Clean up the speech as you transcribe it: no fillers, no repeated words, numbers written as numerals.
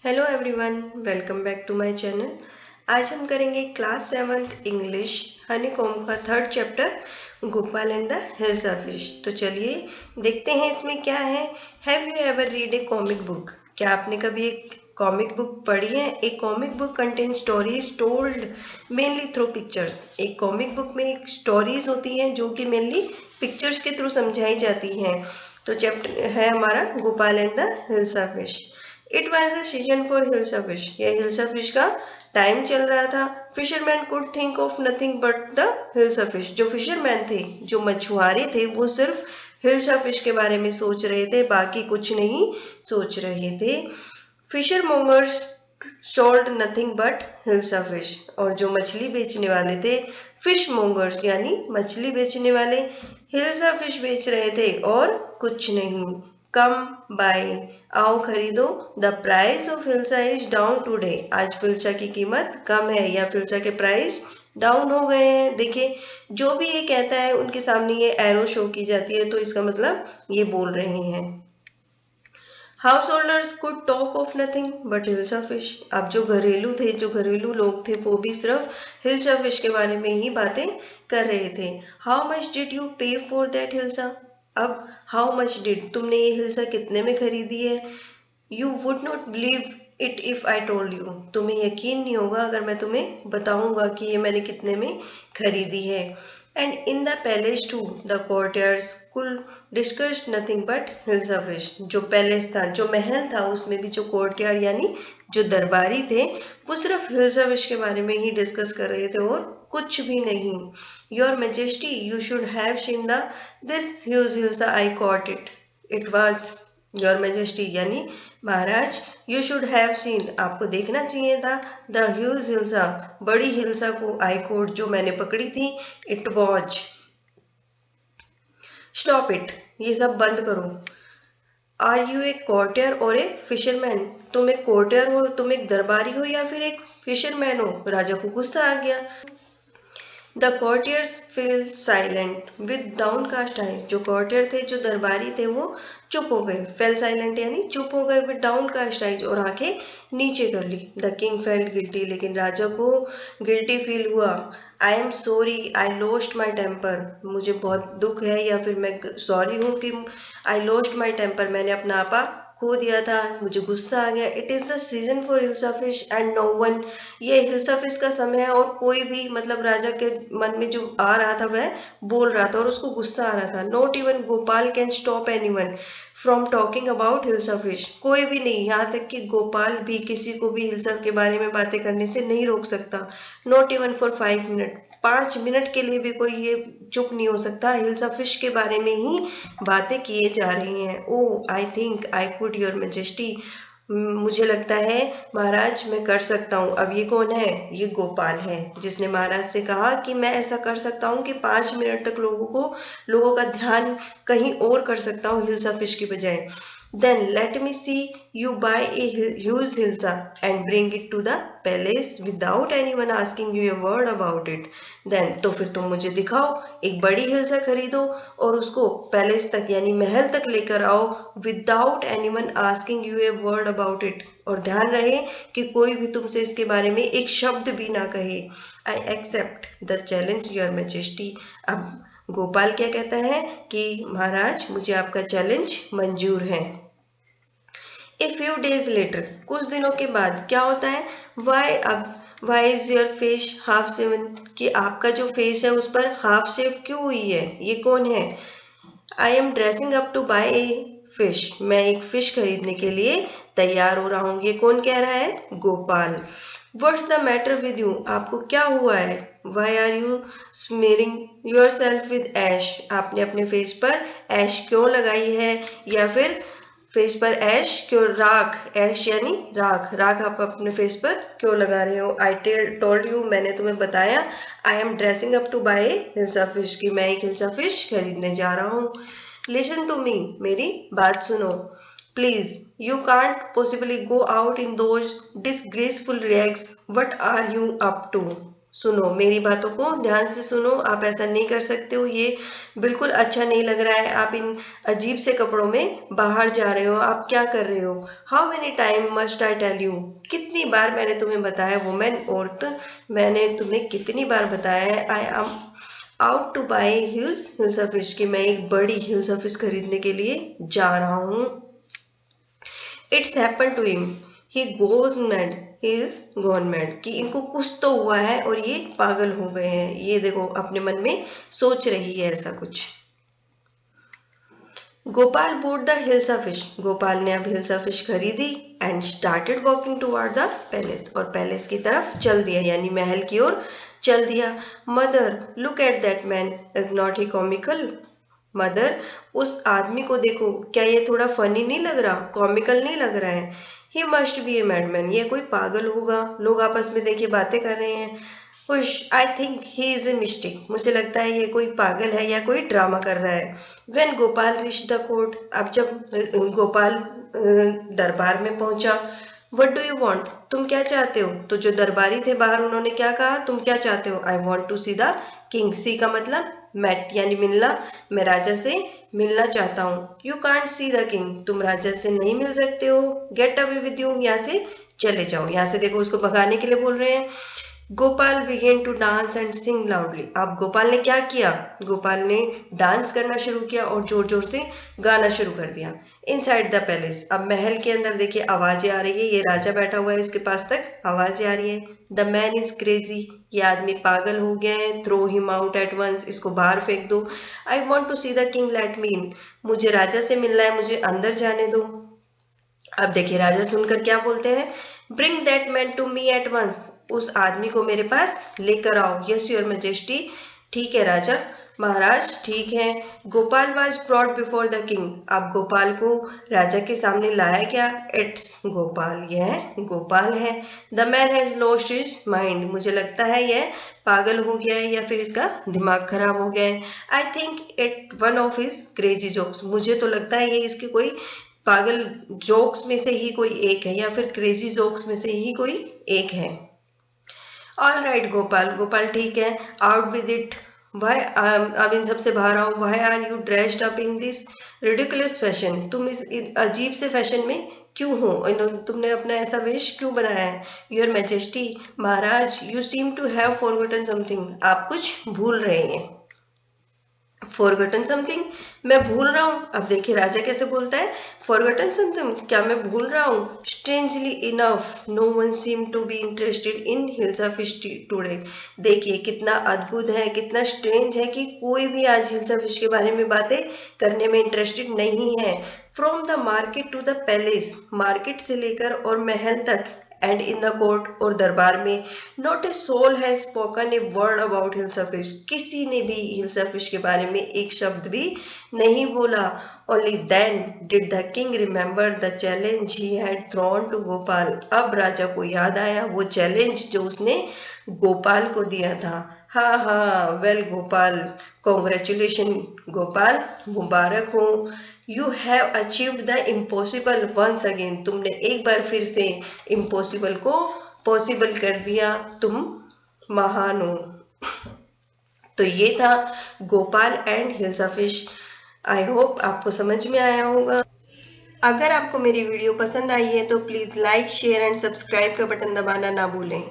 Hello everyone, welcome back to my channel. आज हम करेंगे क्लास 7th इंग्लिश हनीकॉम्ब का 3rd chapter Gopal and the hills of fish. तो चलिए देखते हैं इसमें क्या है। Have you ever read a comic book? क्या आपने कभी एक कॉमिक बुक पढ़ी है? एक comic book contain stories told mainly through pictures. एक कॉमिक बुक में एक स्टोरीज होती हैं जो कि मेनली पिक्चर्स के थ्रू समझाई जाती हैं। तो चैप्टर है हमारा Gopal and the hills of fish. It was the season for hilsa fish. यह हिल्सा फिश का टाइम चल रहा था। Fisherman could think of nothing but the hilsa fish. जो फिशरमैन थे, जो मछुआरे थे, वो सिर्फ हिल्सा फिश के बारे में सोच रहे थे, बाकी कुछ नहीं सोच रहे थे। Fisher mongers sold nothing but hilsa fish. और जो मछली बेचने वाले थे, फिश मोंगर्स यानी मछली बेचने वाले, हिल्सा फिश बेच रहे थे और कुछ नहीं। कम बाय, आओ खरीदो। The price of hilsa is down today. आज फिल्सा की कीमत कम है या फिल्सा के प्राइस डाउन हो गए हैं। देखिए, जो भी ये कहता है उनके सामने ये एरो शो की जाती है, तो इसका मतलब ये बोल रहे हैं। House holders could talk of nothing but hilsa fish. अब जो घरेलू लोग थे, वो भी सिर्फ हिल्सा फिश के बारे में ही बातें कर रहे थे। हाउ मच डिड यू पे फॉर दैट हिल्सा? अब हाउ मच डिड, तुमने ये हिल्सा कितने में खरीदी है? You would not believe it if I told you. तुम्हें यकीन नहीं होगा अगर मैं तुम्हें बताऊंगा कि ये मैंने कितने में खरीदी है। And in the palace too the courtiers could discuss nothing but hilsa fish. जो पैलेस था, जो महल था, उसमें भी जो कोर्टियर यानी जो दरबारी थे, वो सिर्फ हिल्सा फिश के बारे में ही डिस्कस कर रहे थे और कुछ भी नहीं। Your majesty, you should have seen the this huge hilsa, I cot it. It was your majesty यानी महाराज, यू शुड हैव सीन, आपको देखना चाहिए था, द ह्यूज हिल्सा, बड़ी हिल्सा को, आई कोट, जो मैंने पकड़ी थी, इट वॉज। स्टॉप इट, ये सब बंद करो। आर यू ए कोर्टियर और ए फिशरमैन? तुम एक कोर्टियर हो, तुम एक दरबारी हो या फिर एक फिशरमैन हो? राजा को गुस्सा आ गया। The courtiers fell silent with downcast eyes। जो courtier थे, जो दरबारी थे, वो चुप हो गए। fell silent यानी चुप हो गए, with downcast eyes, और आंखें नीचे कर ली। The king felt guilty, लेकिन राजा को guilty फील हुआ। I am sorry, I lost my temper। मुझे बहुत दुख है या फिर मैं सॉरी हूँ कि I lost my temper, मैंने अपना आपा खो दिया था, मुझे गुस्सा आ गया। It is the season for hilsa fish and no one. ये हिल्सा फिश का समय है और कोई भी, मतलब राजा के मन में जो आ रहा था वह बोल रहा था और उसको गुस्सा आ रहा था। Not even Gopal can stop anyone from talking about hilsa fish. कोई भी नहीं, यहाँ तक कि गोपाल भी किसी को भी हिल्सा के बारे में बातें करने से नहीं रोक सकता। Not even for 5 minute, 5 minute के लिए भी कोई ये चुप नहीं हो सकता। हिल्सा फिश के बारे में ही बातें किए जा रही हैं। Oh I think I could your majesty, मुझे लगता है महाराज मैं कर सकता हूँ। अब ये कौन है? ये गोपाल है, जिसने महाराज से कहा कि मैं ऐसा कर सकता हूँ कि 5 मिनट तक लोगों का ध्यान कहीं और कर सकता हूँ हिल्सा फिश की बजाय। Then let me see you buy a huge hilsa and bring it to the palace without anyone asking you a word about it. Then तो फिर तुम मुझे दिखाओ, एक बड़ी हिल्सा खरीदो और उसको पैलेस तक यानी महल तक लेकर आओ, without anyone asking you a word about it। और ध्यान रहे कि कोई भी तुमसे इसके बारे में एक शब्द भी ना कहे। I accept the challenge your majesty। अब गोपाल क्या कहता है कि महाराज मुझे आपका चैलेंज मंजूर है। ए फ्यू डेज लेटर, कुछ दिनों के बाद क्या होता है? Why is your face half shaven, कि आपका जो फेस है उस पर हाफ शेव क्यों हुई है? ये कौन है? I am dressing up to buy a fish, मैं एक फिश खरीदने के लिए तैयार हो रहा हूँ। ये कौन कह रहा है? Gopal. What's the matter with you? आपको क्या हुआ है? Why are you smearing yourself with ash? आपने अपने फेस पर ऐश क्यों लगाई है? या फिर फेस पर ऐश क्यों, राख, ऐश यानी राख, राख आप अपने फेस पर क्यों लगा रहे हो? I told you, मैंने तुम्हें बताया, I am dressing up to buy hilsa fish, की मैं एक हिल्सा फिश खरीदने जा रहा हूँ। Listen to me, मेरी बात सुनो। Please, you can't possibly go out in those disgraceful rags. What are you up to? सुनो, मेरी बातों को ध्यान से सुनो। आप ऐसा नहीं कर सकते हो, ये बिल्कुल अच्छा नहीं लग रहा है। आप इन अजीब से कपड़ों में बाहर जा रहे हो, आप क्या कर रहे हो? How many time must I tell you? कितनी बार मैंने तुम्हें बताया वुमेन, औरत, मैंने तुम्हें कितनी बार बताया है I am out two by hilsa fish, कि मैं एक बड़ी हिल्सा फिश खरीदने के लिए जा रहा हूँ। It's happen to him, he goes mad, he is gone mad, कि इनको कुछ तो हुआ है और ये पागल हो गए हैं। ये देखो अपने मन में सोच रही है ऐसा कुछ। Gopal bought the hilsa fish, Gopal ने अब हिल्सा फिश खरीदी। And started walking toward the palace, और पैलेस की तरफ चल दिया, यानी महल की ओर चल दिया। Mother look at that man, is not he comical? Mother, उस आदमी को देखो, क्या ये थोड़ा फनी नहीं लग रहा, कॉमिकल नहीं लग रहा है? He must be a madman, ये कोई पागल होगा। लोग आपस में देखिए बातें कर रहे हैं। खुश, I think he is a mistake, मुझे लगता है ये कोई पागल है या कोई ड्रामा कर रहा है। When Gopal reach the court, अब जब गोपाल दरबार में पहुंचा, वट डू यू वॉन्ट, तुम क्या चाहते हो? तो जो दरबारी थे बाहर, उन्होंने क्या कहा, तुम क्या चाहते हो? I want to see the king, see का मतलब मेट यानी मिलना, मैं राजा से मिलना चाहता हूँ। You can't see the king, तुम राजा से नहीं मिल सकते हो। गेट अवे विद यू, यहाँ से चले जाओ। यहाँ से देखो उसको भगाने के लिए बोल रहे हैं। Gopal began to dance and sing loudly, अब गोपाल ने क्या किया, गोपाल ने डांस करना शुरू किया और जोर जोर से गाना शुरू कर दिया। इनसाइड द पैलेस, अब महल के अंदर देखिए आवाजें आ रही है, ये राजा बैठा हुआ है, इसके पास तक आवाजें आ रही है। द मैन इज क्रेजी, ये आदमी पागल हो गया है। Throw him out at once, इसको बाहर फेंक दो। I want to see the king, let me in, मुझे राजा से मिलना है, मुझे अंदर जाने दो। अब देखिए राजा सुनकर क्या बोलते हैं, bring that man to me at once, उस आदमी को मेरे पास लेकर आओ। यस योर मैजेस्टी, ठीक है राजा, महाराज ठीक है। Gopal was brought before the king, अब गोपाल को राजा के सामने लाया गया। इट्स गोपाल, यह गोपाल है। The man has lost his mind, मुझे लगता है यह पागल हो गया है या फिर इसका दिमाग खराब हो गया है। I think it one of his crazy jokes, मुझे तो लगता है ये इसके कोई पागल जोक्स में से ही कोई एक है, या फिर क्रेजी जोक्स में से ही कोई एक है। ऑल राइट गोपाल, गोपाल ठीक है, आउट विद इट, वाई, अब इन सबसे बाहर आओ। Why are you dressed up in this ridiculous fashion, तुम इस अजीब से फैशन में क्यों हो, तुमने अपना ऐसा वेश क्यों बनाया है? योर मैजेस्टी, महाराज, you seem to have forgotten something, आप कुछ भूल रहे हैं। फॉरगॉटन समथिंग, मैं भूल रहा हूँ। अब देखिए राजा कैसे बोलता है, फॉरगॉटन समथिंग, क्या मैं भूल रहा हूँ? Strangely enough no one seem to be interested in hilsa fish today, देखिए कितना अद्भुत है, कितना स्ट्रेंज है कि कोई भी आज हिल्सा फिश के बारे में बातें करने में इंटरेस्टेड नहीं है। From the market to the palace, market से लेकर और महल तक, एंड इन द कोर्ट, और दरबार में, not a soul has spoken a word about hilsa fish, किसी ने भी हिल्सा फिश के बारे में एक शब्द भी नहीं बोला। Only then did the king remember the challenge he had thrown to Gopal, अब राजा को याद आया वो चैलेंज जो उसने गोपाल को दिया था। हाँ हाँ, वेल गोपाल, कॉन्ग्रेचुलेशन गोपाल, मुबारक हो। You have achieved the impossible once again, तुमने एक बार फिर से इम्पॉसिबल को पॉसिबल कर दिया, तुम महान हो। तो ये था Gopal and hilsa fish. I hope आपको समझ में आया होगा। अगर आपको मेरी वीडियो पसंद आई है तो please like, share and subscribe का बटन दबाना ना भूलें।